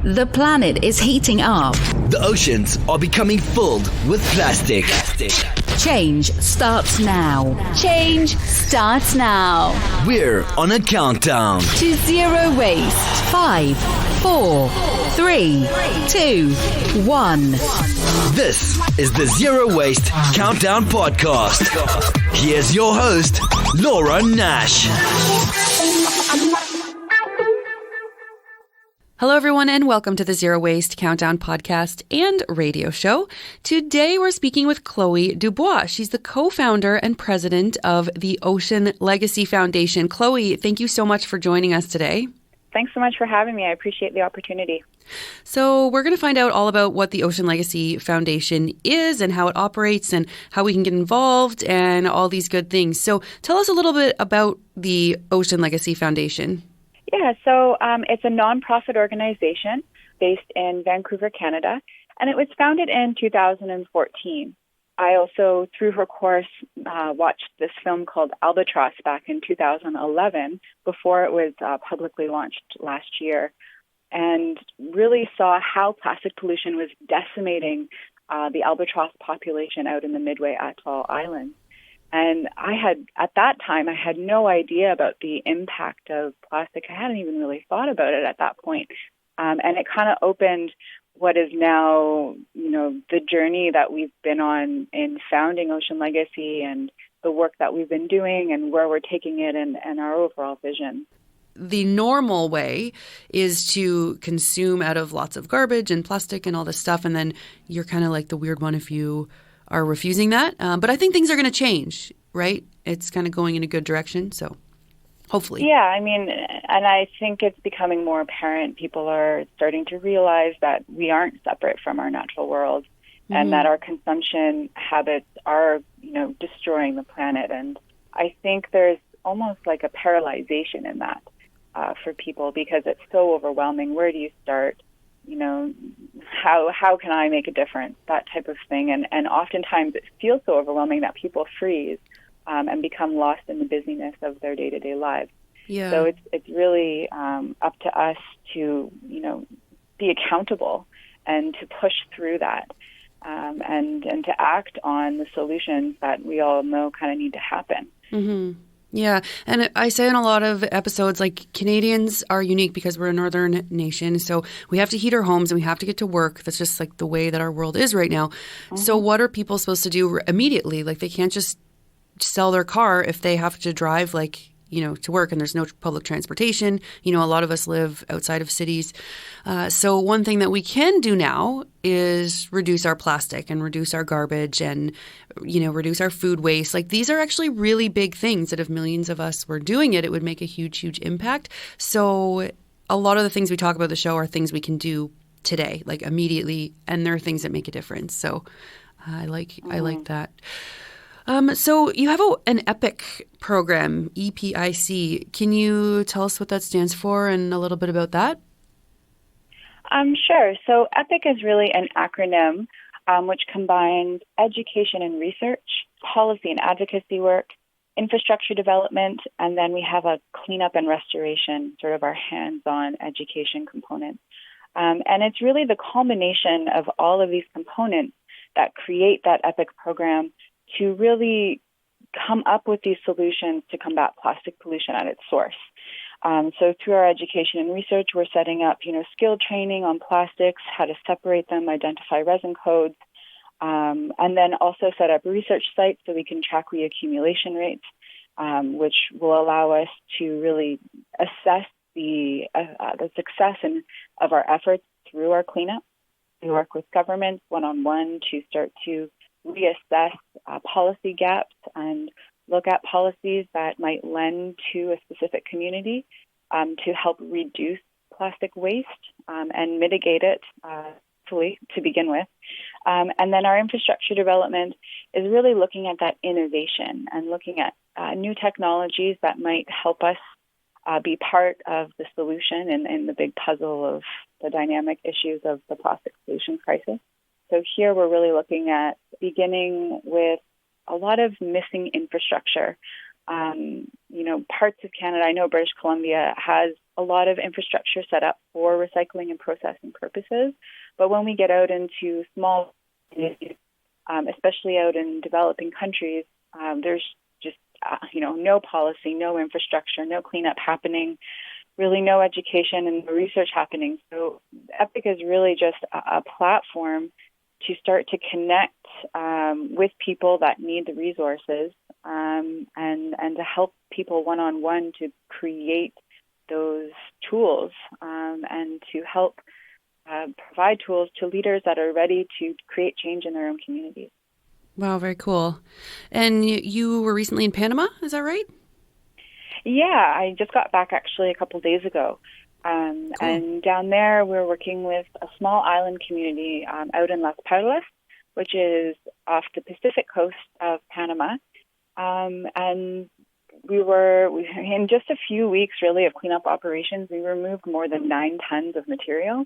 The planet is heating up. The oceans are becoming filled with plastic. Change starts now. Change starts now. We're on a countdown To zero waste. 5, 4, 3, 2, 1. This is the Zero Waste Countdown Podcast. Here's your host, Laura Nash. Hello, everyone, and welcome to the Zero Waste Countdown podcast and radio show. Today, we're speaking with Chloe Debois. She's the co-founder and president of the Ocean Legacy Foundation. Chloe, thank you so much for joining us today. Thanks so much for having me. I appreciate the opportunity. So we're going to find out all about what the Ocean Legacy Foundation is and how it operates and how we can get involved and all these good things. So tell us a little bit about the Ocean Legacy Foundation. Yeah, so it's a nonprofit organization based in Vancouver, Canada, and it was founded in 2014. I also, through her course, watched this film called Albatross back in 2011 before it was publicly launched last year, and really saw how plastic pollution was decimating the albatross population out in the Midway Atoll Islands. And at that time, I had no idea about the impact of plastic. I hadn't even really thought about it at that point. And it kind of opened what is now, the journey that we've been on in founding Ocean Legacy and the work that we've been doing and where we're taking it and our overall vision. The normal way is to consume out of lots of garbage and plastic and all this stuff. And then you're kind of like the weird one if you are refusing that. But I think things are going to change, right? It's kind of going in a good direction. So hopefully. Yeah, and I think it's becoming more apparent. People are starting to realize that we aren't separate from our natural world and that our consumption habits are, destroying the planet. And I think there's almost like a paralyzation in that for people because it's so overwhelming. Where do you start? How can I make a difference? That type of thing. And oftentimes it feels so overwhelming that people freeze and become lost in the busyness of their day-to-day lives. Yeah. So it's really up to us to, be accountable and to push through that and to act on the solutions that we all know kind of need to happen. Mm-hmm. Yeah. And I say in a lot of episodes, like Canadians are unique because we're a northern nation. So we have to heat our homes and we have to get to work. That's just like the way that our world is right now. Mm-hmm. So what are people supposed to do immediately? Like they can't just sell their car if they have to drive to work and there's no public transportation. A lot of us live outside of cities. So one thing that we can do now is reduce our plastic and reduce our garbage and, reduce our food waste. Like these are actually really big things that if millions of us were doing it, it would make a huge, huge impact. So a lot of the things we talk about in the show are things we can do today, like immediately, and there are things that make a difference. So I like that. So you have an E.P.I.C program, E.P.I.C. Can you tell us what that stands for and a little bit about that? Sure. So E.P.I.C is really an acronym which combines education and research, policy and advocacy work, infrastructure development, and then we have a cleanup and restoration, sort of our hands-on education component. And it's really the culmination of all of these components that create that E.P.I.C program to really come up with these solutions to combat plastic pollution at its source. So through our education and research, we're setting up, skill training on plastics, how to separate them, identify resin codes, and then also set up research sites so we can track reaccumulation rates, which will allow us to really assess the success of our efforts through our cleanup. We work with governments one-on-one to start to reassess policy gaps and look at policies that might lend to a specific community to help reduce plastic waste and mitigate it, hopefully, to begin with. And then our infrastructure development is really looking at that innovation and looking at new technologies that might help us be part of the solution in the big puzzle of the dynamic issues of the plastic pollution crisis. So here we're really looking at beginning with a lot of missing infrastructure Parts of Canada, I know British Columbia has a lot of infrastructure set up for recycling and processing purposes. But when we get out into small communities, especially out in developing countries, there's just, no policy, no infrastructure, no cleanup happening, really no education and no research happening. So EPIC is really just a platform to start to connect with people that need the resources and to help people one-on-one to create those tools and to help provide tools to leaders that are ready to create change in their own communities. Wow, very cool. And you were recently in Panama, is that right? Yeah, I just got back actually a couple days ago. Cool. And down there, we're working with a small island community out in Las Perlas, which is off the Pacific coast of Panama. And we in just a few weeks, really, of cleanup operations, we removed more than 9 tons of material.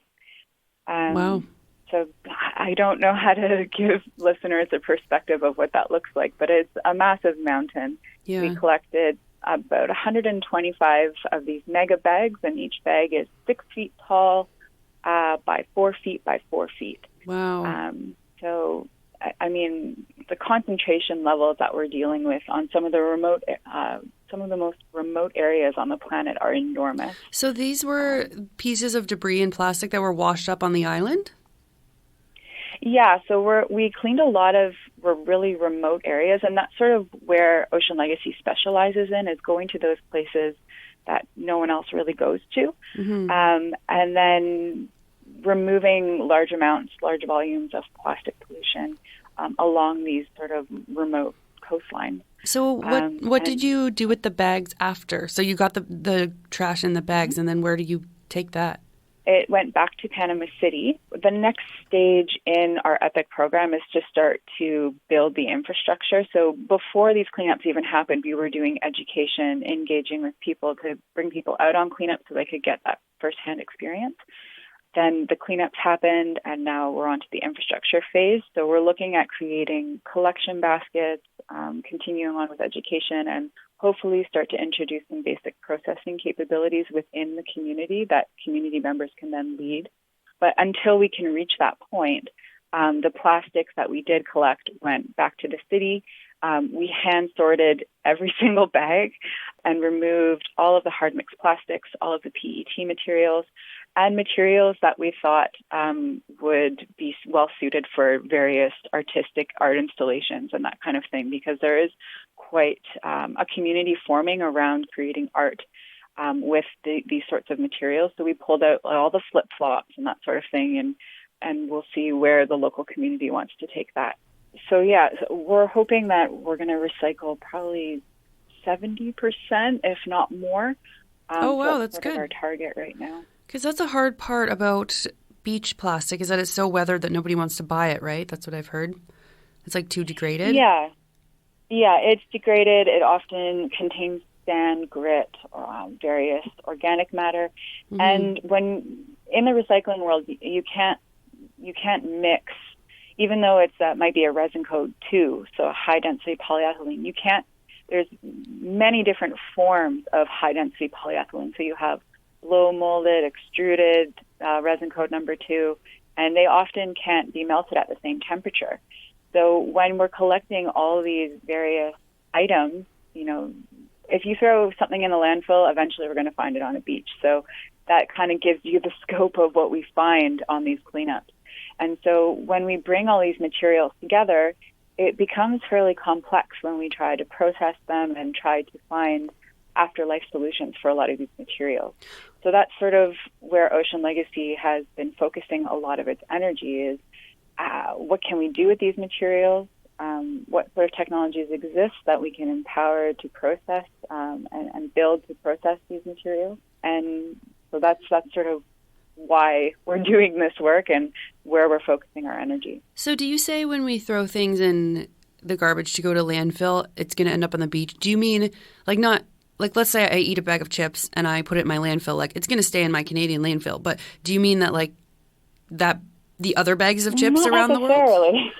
Wow. So I don't know how to give listeners a perspective of what that looks like, but it's a massive mountain. Yeah. We collected about 125 of these mega bags, and each bag is 6 feet tall by 4 feet by 4 feet. Wow. So, I mean, the concentration levels that we're dealing with on some of the most remote areas on the planet are enormous. So these were pieces of debris and plastic that were washed up on the island? Yeah, so we cleaned a lot of really remote areas, and that's sort of where Ocean Legacy specializes in, is going to those places that no one else really goes to, and then removing large volumes of plastic pollution along these sort of remote coastlines. So what did you do with the bags after? So you got the trash in the bags, and then where do you take that? It went back to Panama City. The next stage in our EPIC program is to start to build the infrastructure. So before these cleanups even happened, we were doing education, engaging with people to bring people out on cleanups so they could get that firsthand experience. Then the cleanups happened, and now we're on to the infrastructure phase. So we're looking at creating collection baskets, continuing on with education, and hopefully start to introduce some basic processing capabilities within the community that community members can then lead. But until we can reach that point, the plastics that we did collect went back to the city. We hand sorted every single bag and removed all of the hard mixed plastics, all of the PET materials, and materials that we thought would be well suited for various artistic art installations and that kind of thing, because there is quite a community forming around creating art with these sorts of materials. So we pulled out all the flip-flops and that sort of thing, and we'll see where the local community wants to take that. So yeah, we're hoping that we're going to recycle probably 70%, if not more. Oh, wow, that's good. That's our target right now. Because that's a hard part about beach plastic, is that it's so weathered that nobody wants to buy it, right? That's what I've heard. It's like too degraded. Yeah, it's degraded. It often contains sand, grit, various organic matter. Mm-hmm. And when in the recycling world, you can't mix, even though it's might be a resin code too, so a high density polyethylene. You can't. There's many different forms of high density polyethylene. So you have blow molded, extruded, resin code number 2, and they often can't be melted at the same temperature. So when we're collecting all of these various items, if you throw something in the landfill, eventually we're going to find it on a beach. So that kind of gives you the scope of what we find on these cleanups. And so when we bring all these materials together, it becomes fairly complex when we try to process them and try to find afterlife solutions for a lot of these materials. So that's sort of where Ocean Legacy has been focusing a lot of its energy is what can we do with these materials? What sort of technologies exist that we can empower to process and build to process these materials? And so that's sort of why we're doing this work and where we're focusing our energy. So do you say when we throw things in the garbage to go to landfill, it's going to end up on the beach? Do you mean let's say I eat a bag of chips and I put it in my landfill, it's going to stay in my Canadian landfill, but do you mean that that the other bags of chips Not around the world? necessarily.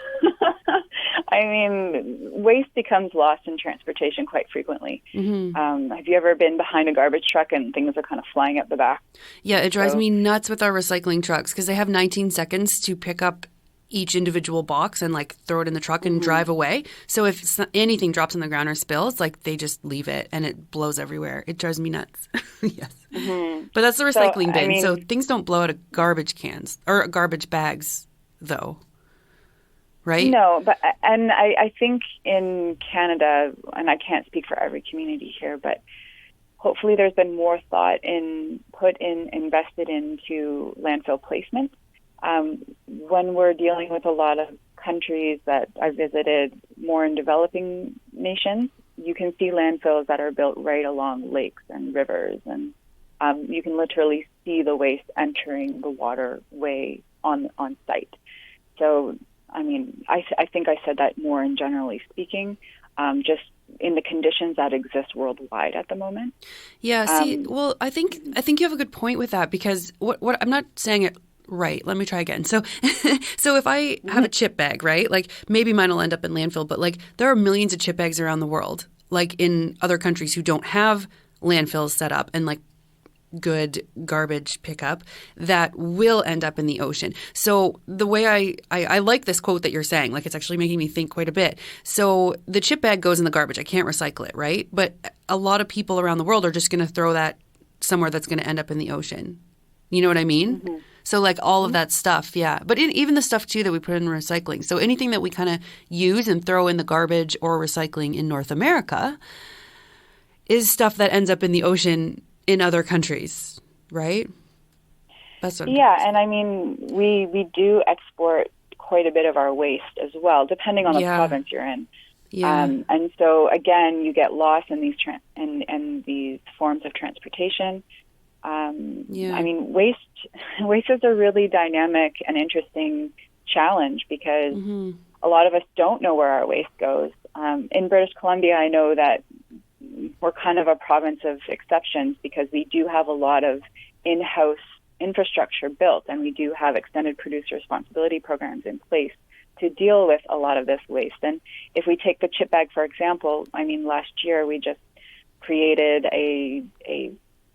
I mean, waste becomes lost in transportation quite frequently. Have you ever been behind a garbage truck and things are kind of flying up the back? Yeah, it drives me nuts with our recycling trucks because they have 19 seconds to pick up each individual box and like throw it in the truck and drive away. So if anything drops on the ground or spills, like they just leave it and it blows everywhere. It drives me nuts. Yes. But that's the recycling bin. So things don't blow out of garbage cans or garbage bags though. Right? No, but I think in Canada, and I can't speak for every community here, but hopefully there's been more thought invested into landfill placement. When we're dealing with a lot of countries that I visited, more in developing nations, you can see landfills that are built right along lakes and rivers, and you can literally see the waste entering the waterway on site. So, I mean, I think I said that more in generally speaking, just in the conditions that exist worldwide at the moment. Yeah. Well, I think you have a good point with that because what I'm not saying it. Right. Let me try again. So if I have a chip bag, right, like maybe mine will end up in landfill, but like there are millions of chip bags around the world, like in other countries who don't have landfills set up and like good garbage pickup that will end up in the ocean. So the way I like this quote that you're saying, like it's actually making me think quite a bit. So the chip bag goes in the garbage. I can't recycle it, right? But a lot of people around the world are just going to throw that somewhere that's going to end up in the ocean. You know what I mean? So like all of that stuff, yeah. But even the stuff too that we put in recycling. So anything that we kind of use and throw in the garbage or recycling in North America is stuff that ends up in the ocean in other countries, right? That's what and I mean, we do export quite a bit of our waste as well, depending on the province you're in. Yeah. And so again, you get lost in these in these forms of transportation. I mean, waste is a really dynamic and interesting challenge because a lot of us don't know where our waste goes. In British Columbia, I know that we're kind of a province of exceptions because we do have a lot of in-house infrastructure built, and we do have extended producer responsibility programs in place to deal with a lot of this waste. And if we take the chip bag, for example, I mean, last year we just created a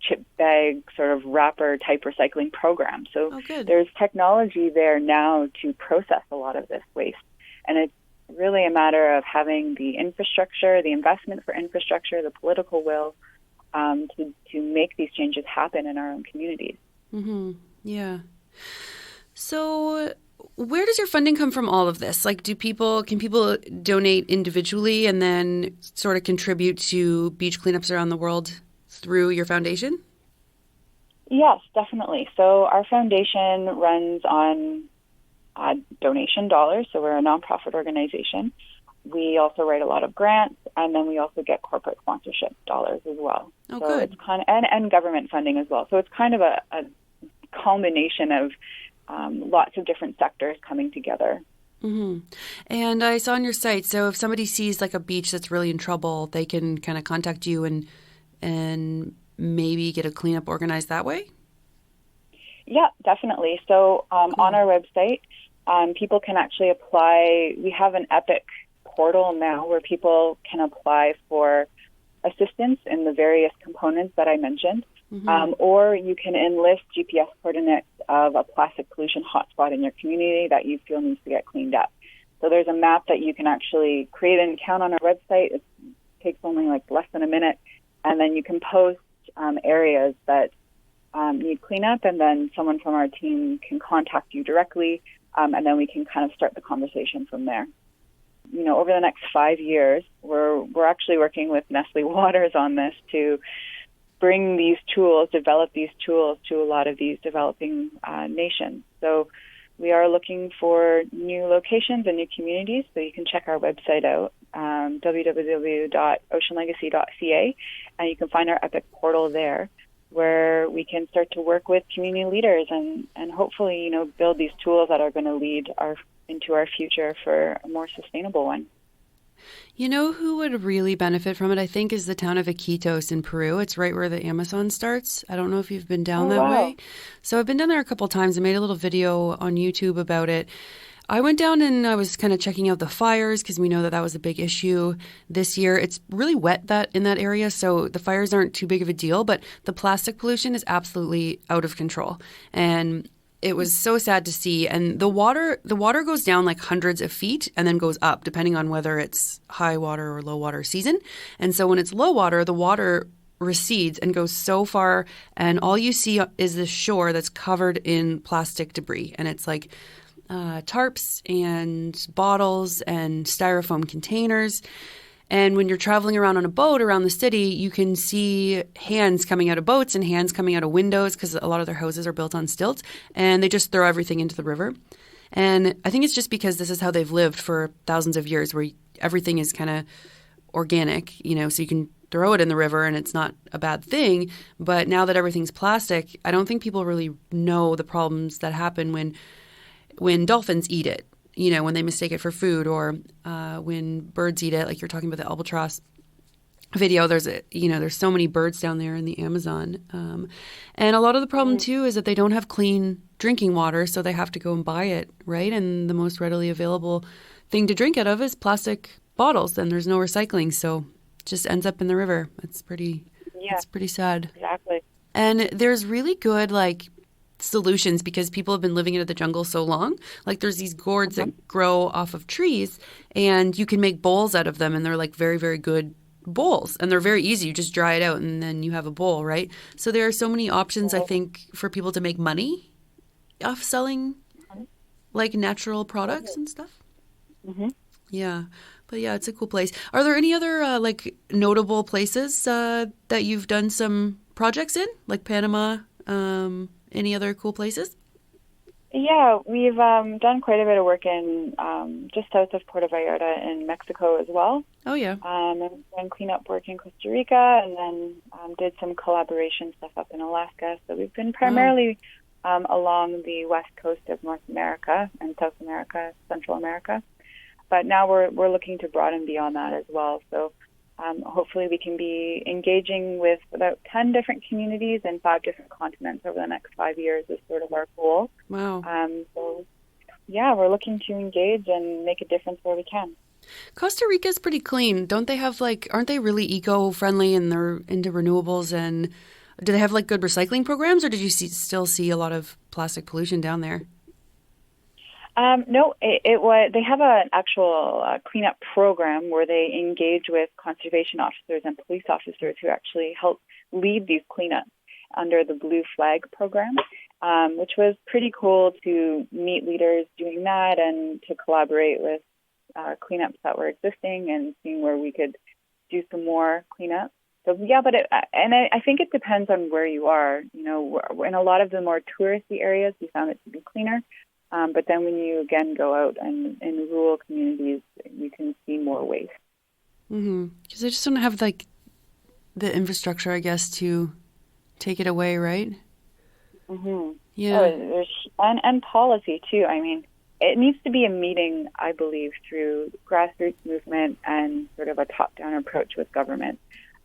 chip bag sort of wrapper type recycling program. So there's technology there now to process a lot of this waste. And it's really a matter of having the infrastructure, the investment for infrastructure, the political will to make these changes happen in our own communities. Yeah. So where does your funding come from all of this? Like, can people donate individually and then sort of contribute to beach cleanups around the world through your foundation? Yes, definitely. So our foundation runs on donation dollars. So we're a nonprofit organization. We also write a lot of grants, and then we also get corporate sponsorship dollars as well. Oh, so good. It's kind of, and government funding as well. So it's kind of a combination of lots of different sectors coming together. And I saw on your site, so if somebody sees like a beach that's really in trouble, they can kind of contact you and maybe get a cleanup organized that way? Yeah, definitely. So on our website, people can actually apply. We have an E.P.I.C portal now where people can apply for assistance in the various components that I mentioned. Or you can enlist GPS coordinates of a plastic pollution hotspot in your community that you feel needs to get cleaned up. So there's a map that you can actually create an account on our website. It takes only like less than a minute. And then you can post areas that need cleanup, and then someone from our team can contact you directly, and then we can kind of start the conversation from there. You know, over the next 5 years, we're actually working with Nestle Waters on this to bring these tools, develop these tools to a lot of these developing nations. So we are looking for new locations and new communities, so you can check our website out, www.oceanlegacy.ca, and you can find our E.P.I.C portal there, where we can start to work with community leaders and hopefully, you know, build these tools that are going to lead into our future for a more sustainable one. You know who would really benefit from it, I think, is the town of Iquitos in Peru. It's right where the Amazon starts. I don't know if you've been down that way. So I've been down there a couple of times. I made a little video on YouTube about it. I went down and I was kind of checking out the fires because we know that was a big issue this year. It's really wet in that area, so the fires aren't too big of a deal, but the plastic pollution is absolutely out of control. And it was so sad to see. And the water goes down like hundreds of feet and then goes up depending on whether it's high water or low water season. And so when it's low water, the water recedes and goes so far, and all you see is this shore that's covered in plastic debris. And it's like tarps and bottles and styrofoam containers. And when you're traveling around on a boat around the city, you can see hands coming out of boats and hands coming out of windows because a lot of their houses are built on stilts, and they just throw everything into the river. And I think it's just because this is how they've lived for thousands of years, where everything is kind of organic, so you can throw it in the river and it's not a bad thing. But now that everything's plastic, I don't think people really know the problems that happen when dolphins eat it, when they mistake it for food, or when birds eat it, like you're talking about the albatross video. There's so many birds down there in the Amazon. And a lot of the problem too is that they don't have clean drinking water, so they have to go and buy it, right? And the most readily available thing to drink out of is plastic bottles, and there's no recycling, so it just ends up in the river. It's pretty sad. Exactly. And there's really good solutions because people have been living in the jungle so long. Like there's these gourds that grow off of trees, and you can make bowls out of them, and they're very, very good bowls, and they're very easy. You just dry it out and then you have a bowl, right? So there are so many options, I think, for people to make money off selling natural products and stuff. Mm-hmm. Yeah. But yeah, it's a cool place. Are there any other notable places that you've done some projects in, like Panama? Any other cool places? Yeah, we've done quite a bit of work in just south of Puerto Vallarta in Mexico as well. Oh, yeah. And done cleanup work in Costa Rica, and then did some collaboration stuff up in Alaska. So we've been primarily along the west coast of North America and South America, Central America. But now we're looking to broaden beyond that as well. So hopefully we can be engaging with about 10 different communities in 5 different continents over the next 5 years is sort of our goal. Wow. So, yeah, we're looking to engage and make a difference where we can. Costa Rica is pretty clean. Don't they have aren't they really eco-friendly and they're into renewables? And do they have good recycling programs, or did you still see a lot of plastic pollution down there? No, they have an actual cleanup program where they engage with conservation officers and police officers who actually help lead these cleanups under the Blue Flag program, which was pretty cool to meet leaders doing that and to collaborate with cleanups that were existing and seeing where we could do some more cleanup. So yeah, but I think it depends on where you are. In a lot of the more touristy areas, we found it to be cleaner. But then when you, again, go out and in rural communities, you can see more waste. Mm-hmm. Because they just don't have, the infrastructure, I guess, to take it away, right? Mm-hmm. Yeah. And policy, too. I mean, it needs to be a meeting, I believe, through grassroots movement and sort of a top-down approach with government.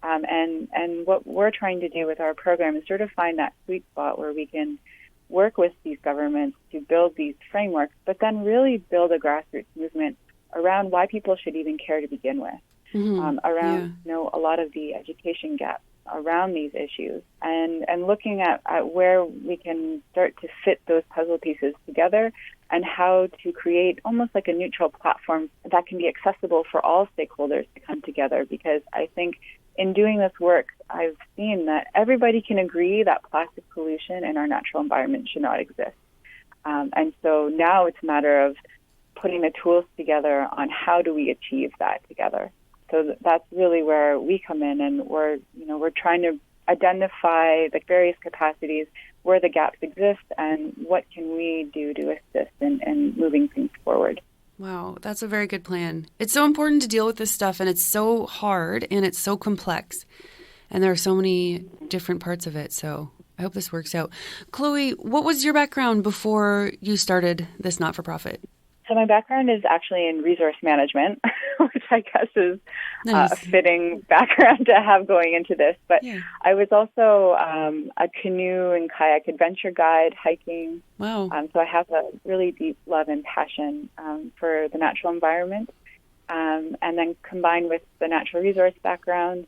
And what we're trying to do with our program is sort of find that sweet spot where we can work with these governments to build these frameworks, but then really build a grassroots movement around why people should even care to begin with, around a lot of the education gaps around these issues, and looking at where we can start to fit those puzzle pieces together and how to create almost like a neutral platform that can be accessible for all stakeholders to come together. Because I think in doing this work, I've seen that everybody can agree that plastic pollution in our natural environment should not exist. And so now it's a matter of putting the tools together on how do we achieve that together. So that's really where we come in, and we're trying to identify the various capacities where the gaps exist and what can we do to assist in moving things forward. Wow, that's a very good plan. It's so important to deal with this stuff, and it's so hard, and it's so complex, and there are so many different parts of it, so I hope this works out. Chloe, what was your background before you started this not-for-profit? So my background is actually in resource management, which I guess is Nice. a fitting background to have going into this. But Yeah. I was also a canoe and kayak adventure guide, hiking. Wow. So I have a really deep love and passion for the natural environment. And then combined with the natural resource background.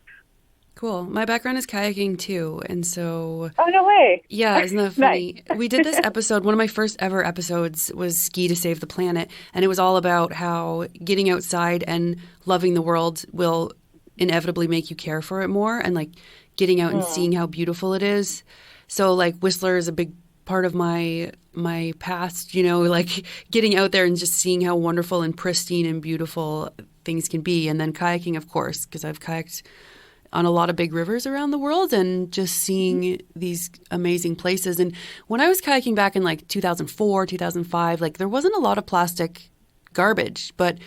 Cool. My background is kayaking too. And so, Oh, no way. yeah, isn't that funny? We did this episode. One of my first ever episodes was Ski to Save the Planet. And it was all about how getting outside and loving the world will inevitably make you care for it more, and like getting out and seeing how beautiful it is. So like Whistler is a big part of my past, you know, like getting out there and just seeing how wonderful and pristine and beautiful things can be. And then kayaking, of course, because I've kayaked on a lot of big rivers around the world and just seeing these amazing places. And when I was kayaking back in like 2004, 2005, like there wasn't a lot of plastic garbage, but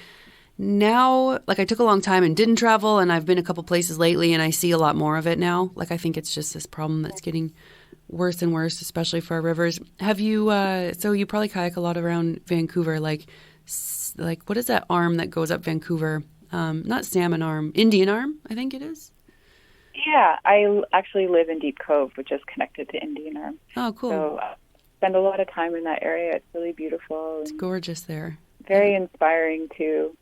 now, like I took a long time and didn't travel, and I've been a couple places lately and I see a lot more of it now. Like I think it's just this problem that's getting worse and worse, especially for our rivers. Have you, so you probably kayak a lot around Vancouver, like what is that arm that goes up Vancouver? Not Salmon Arm, Indian Arm, I think it is. Yeah, I actually live in Deep Cove, which is connected to Indian Arm. Oh, cool. So spend a lot of time in that area. It's really beautiful. It's gorgeous there. Very inspiring to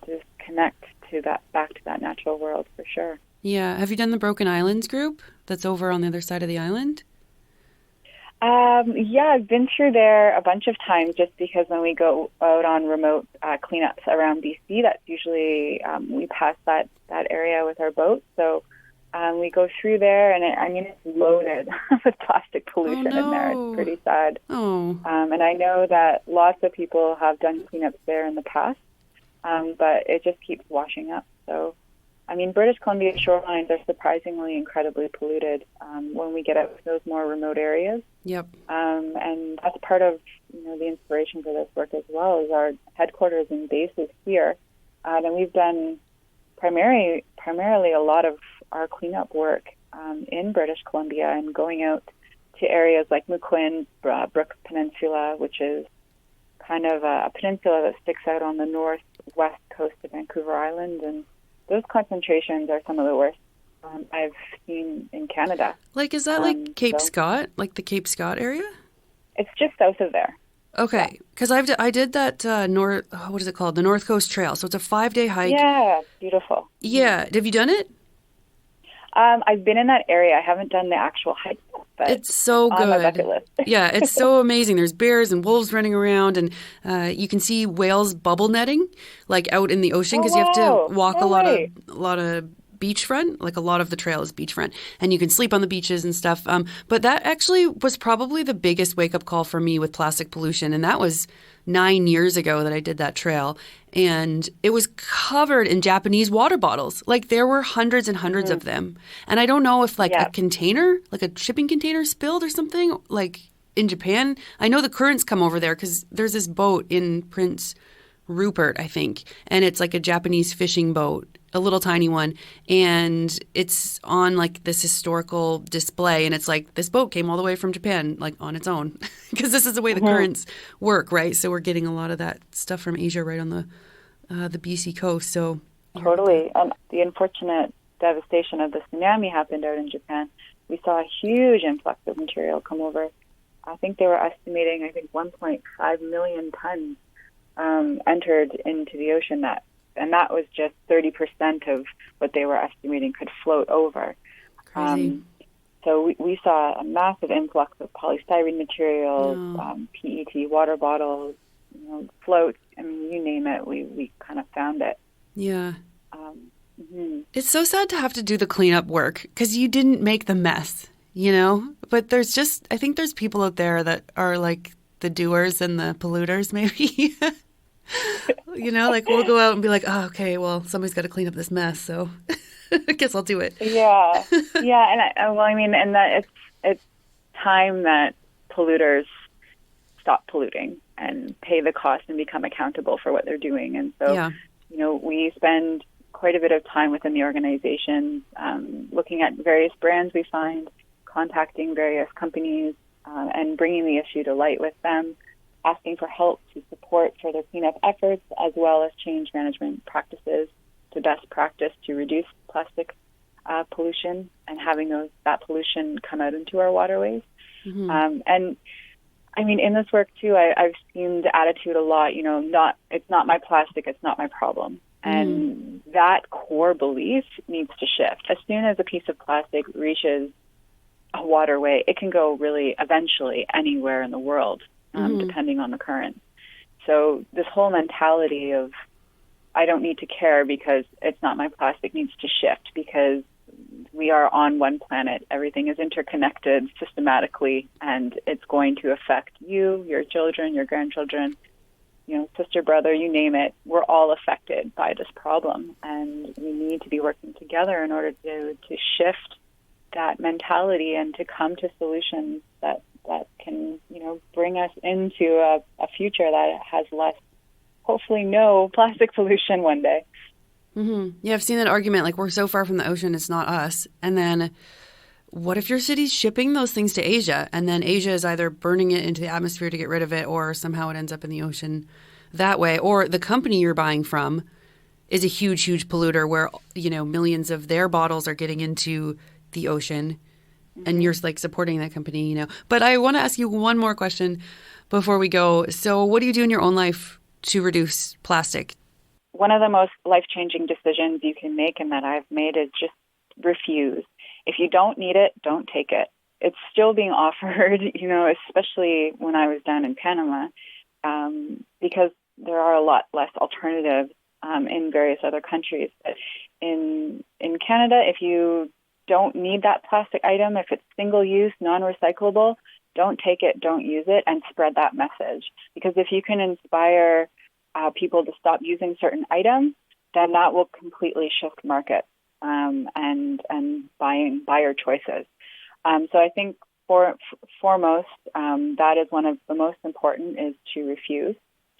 just connect to that, back to that natural world for sure. Yeah. Have you done the Broken Islands group that's over on the other side of the island? Yeah, I've been through there a bunch of times just because when we go out on remote cleanups around BC, that's usually we pass that area with our boat. So we go through there, and it's loaded with plastic pollution in there. It's pretty sad. Oh. And I know that lots of people have done cleanups there in the past, but it just keeps washing up. So, British Columbia shorelines are surprisingly incredibly polluted when we get out to those more remote areas. Yep. And that's part of the inspiration for this work as well, is our headquarters and bases here. And we've done primarily a lot of our cleanup work in British Columbia and going out to areas like Muquin, Brooks Peninsula, which is kind of a peninsula that sticks out on the northwest coast of Vancouver Island. And those concentrations are some of the worst I've seen in Canada. Like, is that like Cape Scott, like the Cape Scott area? It's just south of there. Okay, because I did that what is it called? The North Coast Trail. So it's a 5-day hike. Yeah, beautiful. Yeah. Have you done it? I've been in that area. I haven't done the actual hike, but it's so good. On my bucket list. Yeah, it's so amazing. There's bears and wolves running around, and you can see whales bubble netting like out in the ocean because you have to walk a lot of beachfront, like a lot of the trail is beachfront, and you can sleep on the beaches and stuff. But that actually was probably the biggest wake-up call for me with plastic pollution, and that was 9 years ago that I did that trail, and it was covered in Japanese water bottles. Like there were hundreds and hundreds of them, and I don't know if a container, like a shipping container spilled or something, like in Japan. I know the currents come over there because there's this boat in Prince Rupert, I think, and it's like a Japanese fishing boat, a little tiny one, and it's on like this historical display, and it's like this boat came all the way from Japan like on its own because this is the way the currents work, right? So we're getting a lot of that stuff from Asia right on the BC coast. So totally. And the unfortunate devastation of the tsunami happened out in Japan. We saw a huge influx of material come over. I think they were estimating 1.5 million tons entered into the ocean, and that was just 30% of what they were estimating could float over. Crazy. So we saw a massive influx of polystyrene materials, PET water bottles, floats. You name it, we kind of found it. Yeah. It's so sad to have to do the cleanup work because you didn't make the mess, But I think there's people out there that are like the doers and the polluters, maybe. Like we'll go out and be like, oh, okay, well, somebody's got to clean up this mess, so I guess I'll do it. Yeah, and that it's time that polluters stop polluting and pay the cost and become accountable for what they're doing. And so, we spend quite a bit of time within the organization looking at various brands we find, contacting various companies, and bringing the issue to light with them. asking for help to support further cleanup efforts, as well as change management practices to best practice to reduce plastic pollution and having that pollution come out into our waterways. And I mean, in this work too, I've seen the attitude a lot, it's not my plastic, it's not my problem. And that core belief needs to shift. As soon as a piece of plastic reaches a waterway, it can go really eventually anywhere in the world, depending on the current. So this whole mentality of I don't need to care because it's not my plastic needs to shift, because we are on one planet. Everything is interconnected systematically, and it's going to affect you, your children, your grandchildren, sister, brother, you name it. We're all affected by this problem, and we need to be working together in order to shift that mentality and to come to solutions that can, bring us into a future that has less, hopefully no plastic pollution one day. Yeah, I've seen that argument, like we're so far from the ocean, it's not us. And then what if your city's shipping those things to Asia, and then Asia is either burning it into the atmosphere to get rid of it, or somehow it ends up in the ocean that way, or the company you're buying from is a huge, huge polluter where, millions of their bottles are getting into the ocean, and you're like supporting that company, But I want to ask you one more question before we go. So what do you do in your own life to reduce plastic? One of the most life-changing decisions you can make, and that I've made, is just refuse. If you don't need it, don't take it. It's still being offered, especially when I was down in Panama, because there are a lot less alternatives in various other countries. But in Canada, if you don't need that plastic item, if it's single-use, non-recyclable, don't take it, don't use it, and spread that message. Because if you can inspire people to stop using certain items, then that will completely shift markets and buyer choices. So I think foremost, that is one of the most important, is to refuse.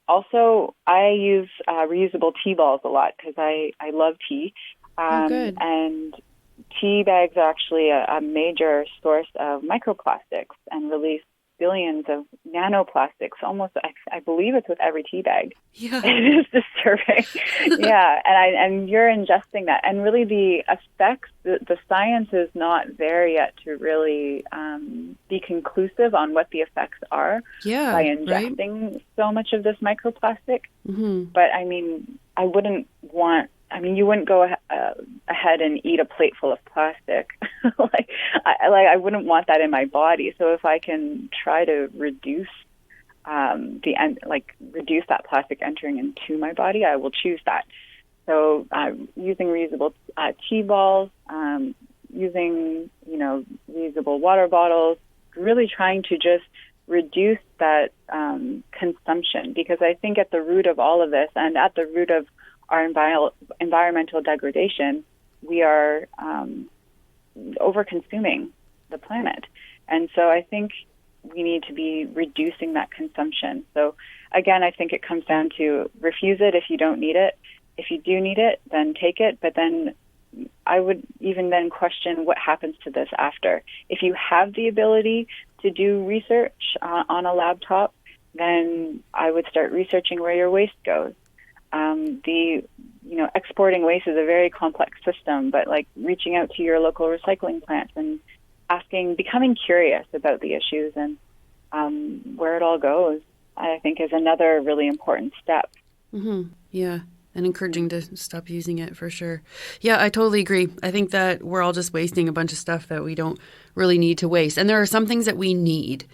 Also, I use reusable tea balls a lot because I love tea. Good. And tea bags are actually a major source of microplastics and release billions of nanoplastics. Almost, I believe it's with every tea bag. Yeah, it is disturbing. Yeah, and you're ingesting that, and really the effects. The science is not there yet to really be conclusive on what the effects are by ingesting so much of this microplastic. But I mean, you wouldn't go ahead and eat a plate full of plastic. I wouldn't want that in my body. So if I can try to reduce reduce that plastic entering into my body, I will choose that. So using reusable tea balls, using reusable water bottles, really trying to just reduce that consumption, because I think at the root of all of this, and at the root of our environmental degradation, we are over-consuming the planet. And so I think we need to be reducing that consumption. So again, I think it comes down to refuse it if you don't need it. If you do need it, then take it. But then I would even then question what happens to this after. If you have the ability to do research on a laptop, then I would start researching where your waste goes. Exporting waste is a very complex system, but like reaching out to your local recycling plants and becoming curious about the issues and where it all goes, I think is another really important step. Yeah, and encouraging to stop using it for sure. Yeah, I totally agree. I think that we're all just wasting a bunch of stuff that we don't really need to waste. And there are some things that we need.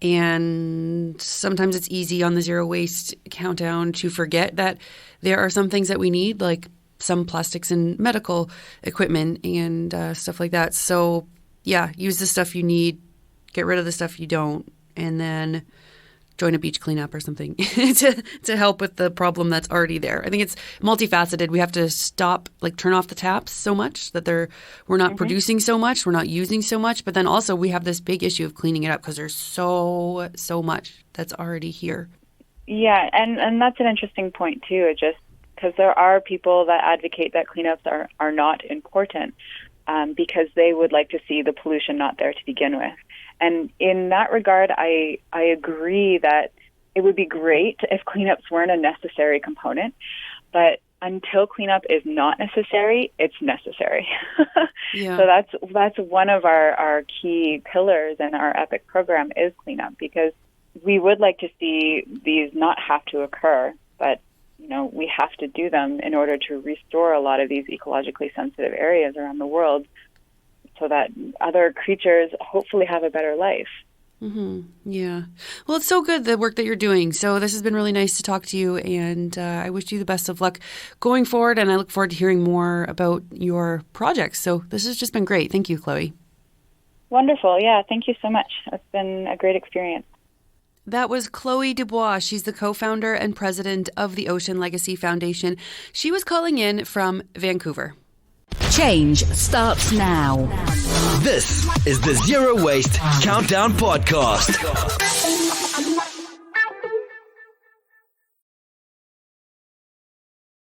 And sometimes it's easy on the zero waste countdown to forget that there are some things that we need, like some plastics and medical equipment and stuff like that. So yeah, use the stuff you need, get rid of the stuff you don't, and then join a beach cleanup or something to help with the problem that's already there. I think it's multifaceted. We have to turn off the taps so much that we're not producing so much, we're not using so much, but then also we have this big issue of cleaning it up because there's so much that's already here. Yeah, and that's an interesting point too, just because there are people that advocate that cleanups are not important because they would like to see the pollution not there to begin with. And in that regard, I agree that it would be great if cleanups weren't a necessary component, but until cleanup is not necessary, it's necessary. Yeah. So that's one of our key pillars in our EPIC program is cleanup, because we would like to see these not have to occur, but we have to do them in order to restore a lot of these ecologically sensitive areas around the world so that other creatures hopefully have a better life. Mm-hmm. Yeah. Well, it's so good, the work that you're doing. So this has been really nice to talk to you, and I wish you the best of luck going forward, and I look forward to hearing more about your projects. So this has just been great. Thank you, Chloe. Wonderful. Yeah, thank you so much. It's been a great experience. That was Chloe Debois. She's the co-founder and president of the Ocean Legacy Foundation. She was calling in from Vancouver. Change starts now. This is the Zero Waste Countdown Podcast.